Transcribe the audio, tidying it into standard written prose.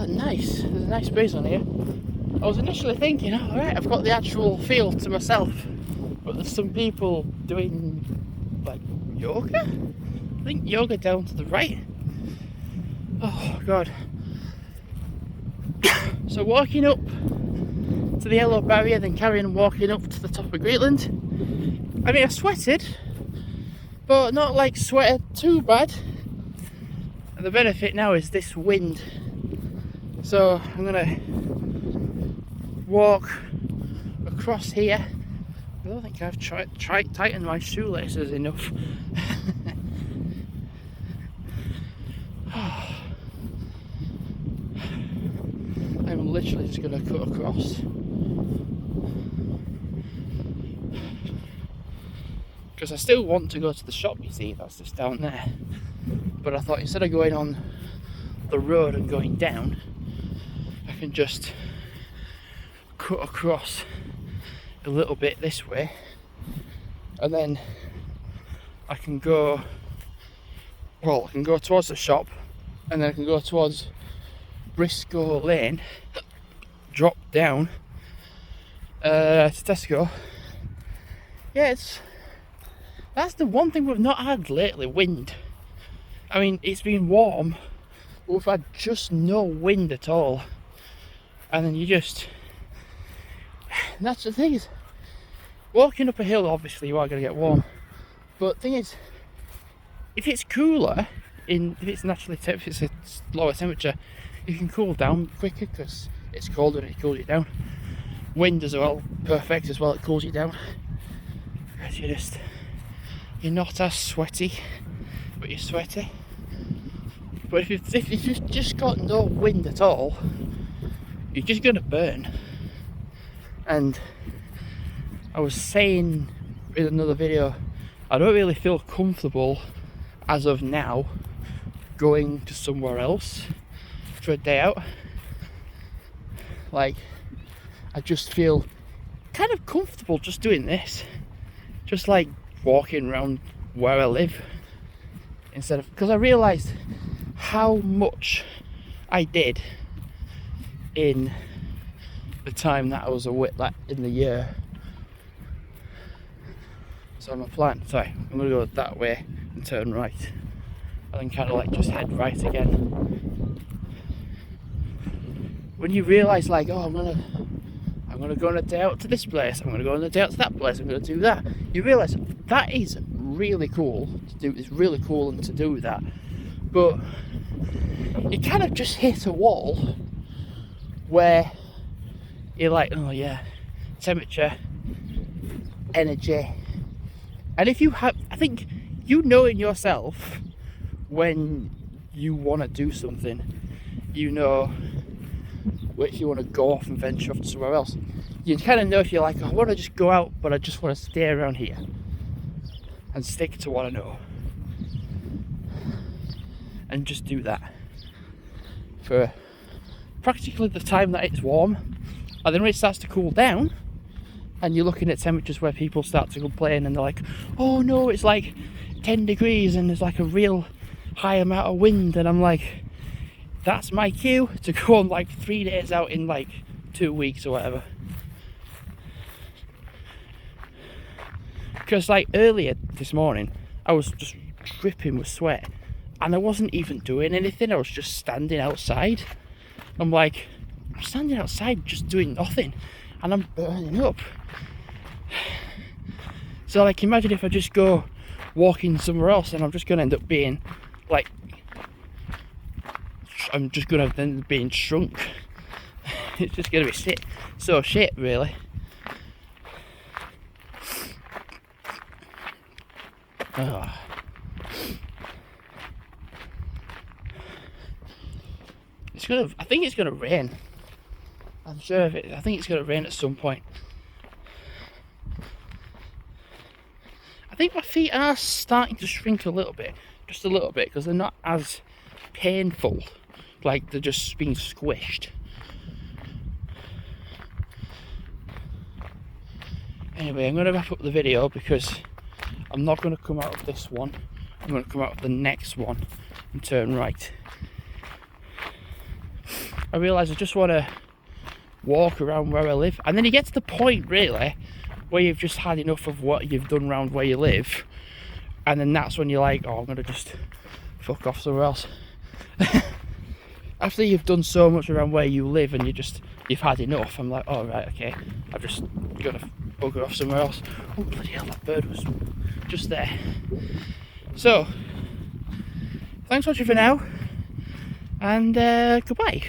nice. There's a nice breeze on here. I was initially thinking, oh, alright, I've got the actual field to myself, but there's some people doing like yoga? I think yoga down to the right. Oh god. So walking up to the yellow barrier, then carrying on walking up to the top of Greetland. I mean, I sweated, but not like sweated too bad. And the benefit now is this wind. So I'm gonna walk across here. I don't think I've tightened my shoelaces enough. I'm literally just gonna cut across. Because I still want to go to the shop, you see, that's just down there. But I thought instead of going on the road and going down, I can just cut across a little bit this way, and then I can go, well, I can go towards the shop, and then I can go towards Briscoe Lane, drop down to Tesco. Yeah, that's the one thing we've not had lately, wind. I mean, it's been warm, but we've had just no wind at all. And then and that's the thing is, walking up a hill, obviously you are going to get warm. But the thing is, if it's cooler, if it's a lower temperature, you can cool down quicker because it's colder and it cools you down. Wind as well, perfect as well, it cools you down. You're not as sweaty, but you're sweaty. But if you've just got no wind at all, you're just gonna burn. And I was saying in another video, I don't really feel comfortable as of now going to somewhere else for a day out. Like, I just feel kind of comfortable just doing this, just like walking around where I live, instead of, because I realised how much I did in the time that I was away, like in the year. So my plan, sorry, I'm gonna go that way and turn right, and then kind of like just head right again. When you realise, like, oh, I'm gonna go on a day out to this place, I'm gonna go on a day out to that place, I'm gonna do that, you realise that is really cool to do. It's really cool and to do that, but you kind of just hit a wall where you're like, oh yeah, temperature, energy. And if you have, I think you know in yourself when you want to do something, you know if you want to go off and venture off to somewhere else. You kind of know if you're like, I want to just go out, but I just want to stay around here and stick to what I know, and just do that for practically the time that it's warm. And then when it starts to cool down and you're looking at temperatures where people start to complain and they're like, oh no, it's like 10 degrees and there's like a real high amount of wind, and I'm like, that's my cue to go on like 3 days out in like 2 weeks or whatever. Because like earlier this morning I was just dripping with sweat and I wasn't even doing anything, I was just standing outside. I'm like, I'm standing outside just doing nothing and I'm burning up. So like, imagine if I just go walking somewhere else and I'm just going to end up being like, I'm just going to end up being shrunk. It's just going to be so shit really. Oh. I think it's gonna rain. I'm sure of it. I think it's gonna rain at some point. I think my feet are starting to shrink a little bit, just a little bit, because they're not as painful, like they're just being squished. Anyway, I'm gonna wrap up the video because I'm not gonna come out of this one. I'm gonna come out of the next one and turn right. I realise I just want to walk around where I live. And then you get to the point really where you've just had enough of what you've done around where you live, and then that's when you're like, oh, I'm gonna just fuck off somewhere else. After you've done so much around where you live and you've had enough, I'm like, oh right, okay, I'm just gonna bugger off somewhere else. Oh bloody hell, that bird was just there. So thanks for watching for now, and goodbye.